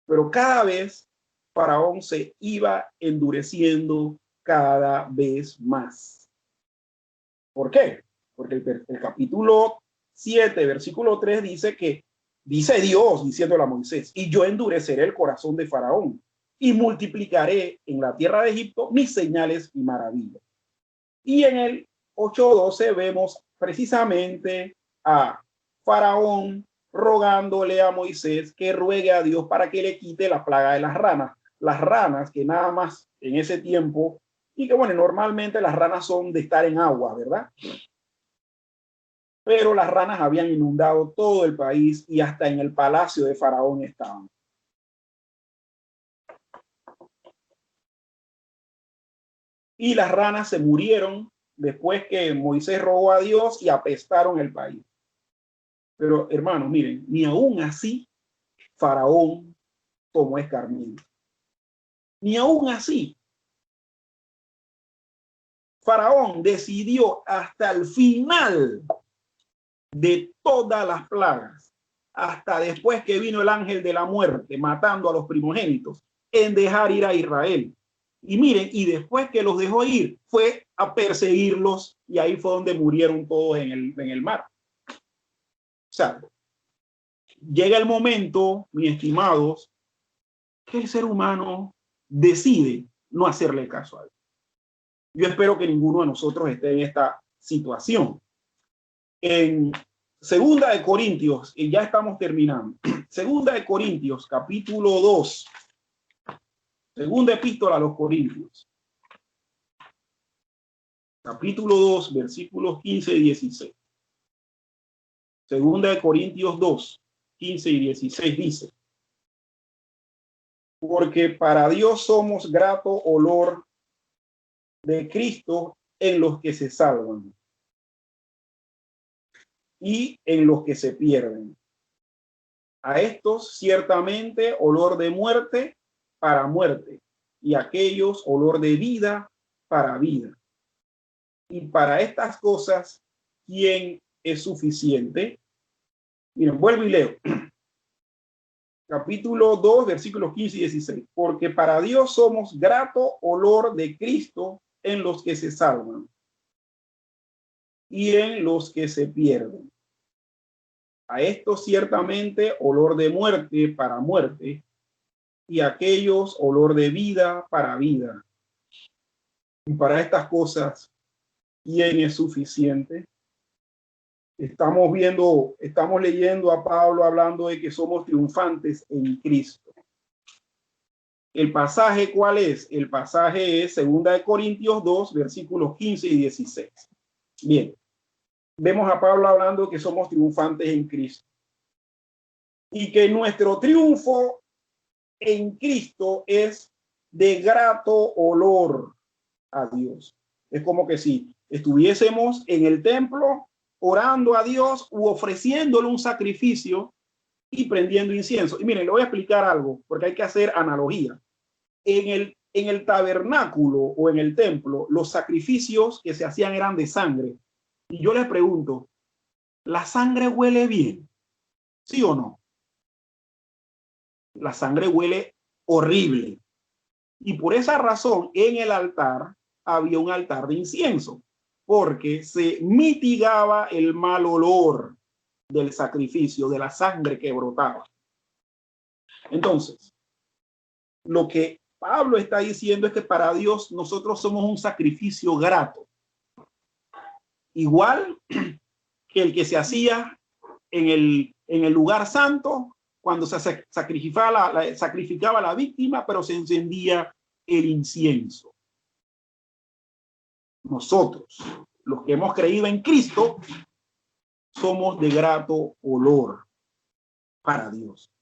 Pero cada vez Faraón se iba endureciendo cada vez más. ¿Por qué? Porque el capítulo 7, versículo 3 dice que dice Dios diciéndole a Moisés: y yo endureceré el corazón de Faraón y multiplicaré en la tierra de Egipto mis señales y maravillas. Y en el 8:12 vemos precisamente a Faraón rogándole a Moisés que ruegue a Dios para que le quite la plaga de las ranas que nada más en ese tiempo, y que bueno, normalmente las ranas son de estar en agua, ¿verdad? Pero las ranas habían inundado todo el país y hasta en el palacio de Faraón estaban. Y las ranas se murieron después que Moisés rogó a Dios y apestaron el país. Pero hermanos, miren, ni aún así Faraón tomó escarmiento. Ni aún así Faraón decidió hasta el final de todas las plagas, hasta después que vino el ángel de la muerte matando a los primogénitos, en dejar ir a Israel. Y miren, y después que los dejó ir, fue a perseguirlos, y ahí fue donde murieron todos en el mar. O sea, llega el momento, mis estimados, que el ser humano decide no hacerle caso a él. Yo espero que ninguno de nosotros esté en esta situación. En Segunda de Corintios, y ya estamos terminando. Segunda de Corintios, capítulo 2. Segunda epístola a los Corintios. Capítulo 2, versículos 15 y 16. Segunda de Corintios 2, 15 y 16 dice: porque para Dios somos grato olor de Cristo en los que se salvan y en los que se pierden. A estos ciertamente olor de muerte para muerte, y a aquellos olor de vida para vida. Y para estas cosas, ¿quién es suficiente? Miren, vuelvo y leo. Capítulo 2, versículos 15 y 16. Porque para Dios somos grato olor de Cristo en los que se salvan y en los que se pierden. A esto ciertamente olor de muerte para muerte, y a aquellos olor de vida para vida. Y para estas cosas, ¿quién es suficiente? Estamos leyendo a Pablo hablando de que somos triunfantes en Cristo. ¿El pasaje cuál es? El pasaje es 2 Corintios 2, versículos 15 y 16. Bien, vemos a Pablo hablando que somos triunfantes en Cristo y que nuestro triunfo en Cristo es de grato olor a Dios. Es como que si estuviésemos en el templo orando a Dios u ofreciéndole un sacrificio y prendiendo incienso. Y miren, le voy a explicar algo porque hay que hacer analogía. En el tabernáculo o en el templo, los sacrificios que se hacían eran de sangre. Y yo les pregunto, ¿la sangre huele bien? ¿Sí o no? La sangre huele horrible. Y por esa razón, en el altar había un altar de incienso, porque se mitigaba el mal olor del sacrificio, de la sangre que brotaba. Entonces, lo que Pablo está diciendo es que para Dios nosotros somos un sacrificio grato, igual que el que se hacía en el lugar santo cuando se sacrificaba la víctima, pero se encendía el incienso. Nosotros, los que hemos creído en Cristo, somos de grato olor para Dios.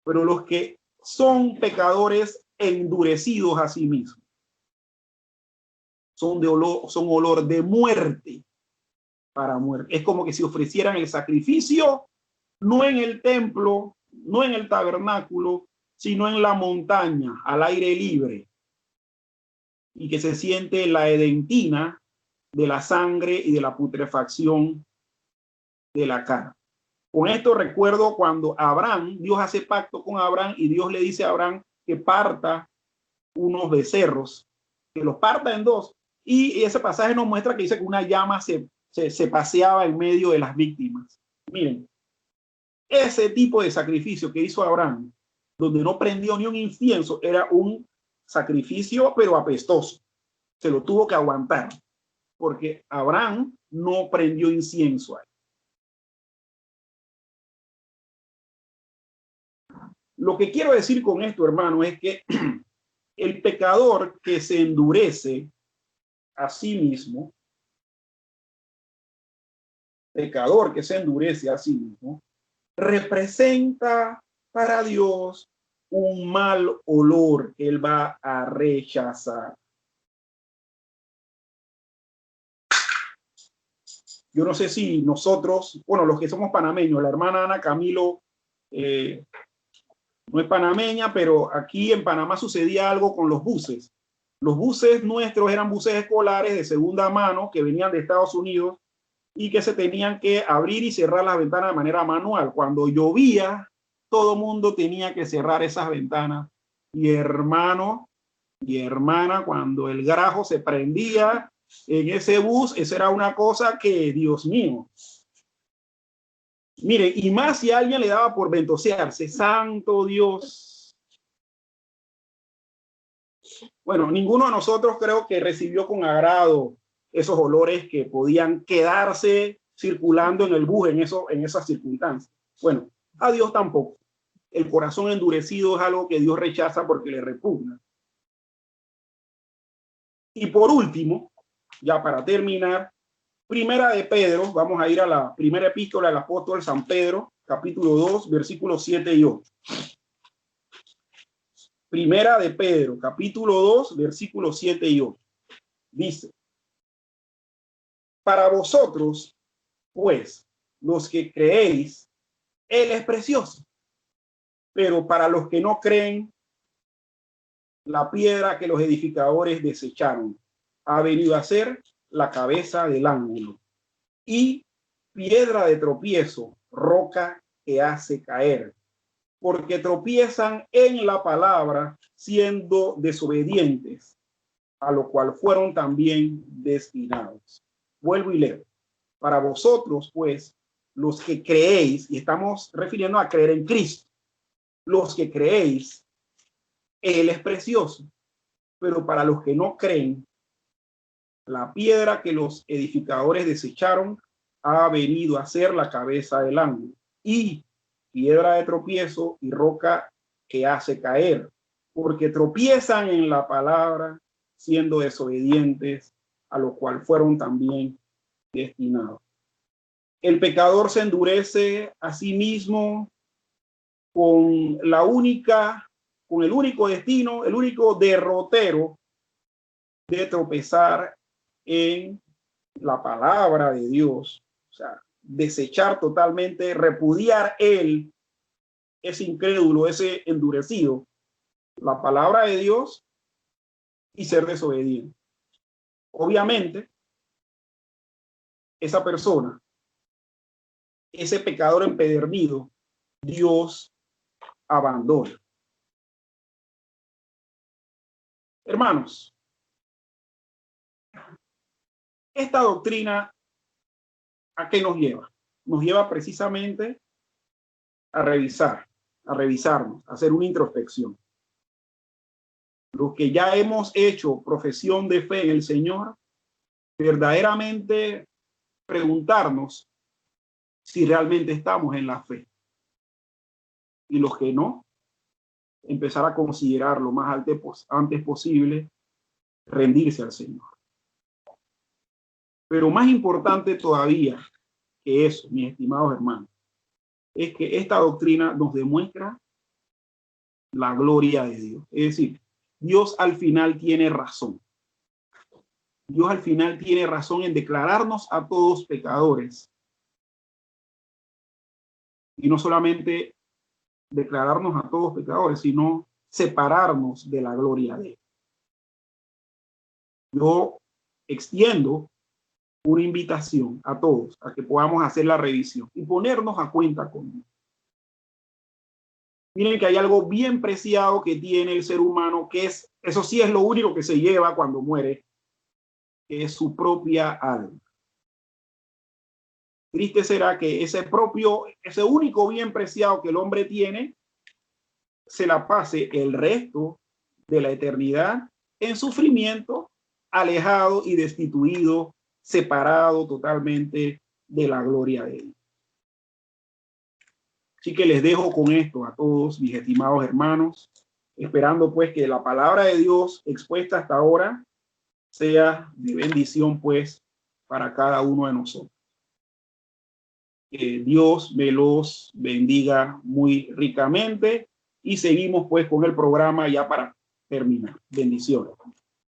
Pero los que son pecadores endurecidos a sí mismos, son olor de muerte para muerte. Es como que si ofrecieran el sacrificio, no en el templo, no en el tabernáculo, sino en la montaña, al aire libre, y que se siente la edentina de la sangre y de la putrefacción de la carne. Con esto recuerdo cuando Abraham, Dios hace pacto con Abraham y Dios le dice a Abraham que parta unos becerros, que los parta en dos. Y ese pasaje nos muestra que dice que una llama se paseaba en medio de las víctimas. Miren, ese tipo de sacrificio que hizo Abraham, donde no prendió ni un incienso, era un sacrificio pero apestoso. Se lo tuvo que aguantar porque Abraham no prendió incienso ahí. Lo que quiero decir con esto, hermano, es que el pecador que se endurece a sí mismo, representa para Dios un mal olor que él va a rechazar. Yo no sé si nosotros, bueno, los que somos panameños, la hermana Ana Camilo no es panameña, pero aquí en Panamá sucedía algo con los buses. Los buses nuestros eran buses escolares de segunda mano que venían de Estados Unidos y que se tenían que abrir y cerrar las ventanas de manera manual. Cuando llovía, todo mundo tenía que cerrar esas ventanas. Y hermano y hermana, cuando el grajo se prendía en ese bus, eso era una cosa que, Dios mío. Mire, y más si a alguien le daba por ventosearse, santo Dios. Bueno, ninguno de nosotros creo que recibió con agrado esos olores que podían quedarse circulando en el bus en esas circunstancias. Bueno, a Dios tampoco. El corazón endurecido es algo que Dios rechaza porque le repugna. Y por último, ya para terminar, Primera de Pedro, vamos a ir a la primera epístola del apóstol San Pedro, capítulo 2, versículos 7 y 8. Primera de Pedro, capítulo 2, versículos 7 y 8. Dice: para vosotros, pues, los que creéis, Él es precioso. Pero para los que no creen, la piedra que los edificadores desecharon ha venido a ser la cabeza del ángulo y piedra de tropiezo, roca que hace caer, porque tropiezan en la palabra siendo desobedientes, a lo cual fueron también destinados. Vuelvo y leo. Para vosotros, pues, los que creéis, y estamos refiriendo a creer en Cristo, los que creéis, Él es precioso, pero para los que no creen, la piedra que los edificadores desecharon ha venido a ser la cabeza del ángulo y piedra de tropiezo y roca que hace caer, porque tropiezan en la palabra siendo desobedientes, a lo cual fueron también destinados. El pecador se endurece a sí mismo con el único destino, el único derrotero de tropezar en la palabra de Dios, o sea, desechar totalmente, repudiar él, ese incrédulo, ese endurecido, la palabra de Dios y ser desobediente. Obviamente, esa persona, ese pecador empedernido, Dios abandona. Hermanos, esta doctrina, ¿a qué nos lleva? Nos lleva precisamente a revisarnos, a hacer una introspección. Los que ya hemos hecho profesión de fe en el Señor, verdaderamente preguntarnos si realmente estamos en la fe. Y los que no, empezar a considerar lo más antes posible, rendirse al Señor. Pero más importante todavía que eso, mis estimados hermanos, es que esta doctrina nos demuestra la gloria de Dios. Es decir, Dios al final tiene razón. Dios al final tiene razón en declararnos a todos pecadores. Y no solamente declararnos a todos pecadores, sino separarnos de la gloria de Él. Yo extiendo una invitación a todos a que podamos hacer la revisión y ponernos a cuenta con Dios. Miren que hay algo bien preciado que tiene el ser humano, que es, eso sí es lo único que se lleva cuando muere, que es su propia alma. Triste será que ese único bien preciado que el hombre tiene, se la pase el resto de la eternidad en sufrimiento, alejado y destituido, separado totalmente de la gloria de Dios. Así que les dejo con esto a todos mis estimados hermanos, esperando pues que la palabra de Dios expuesta hasta ahora sea de bendición pues para cada uno de nosotros. Que Dios me los bendiga muy ricamente y seguimos pues con el programa ya para terminar. Bendiciones.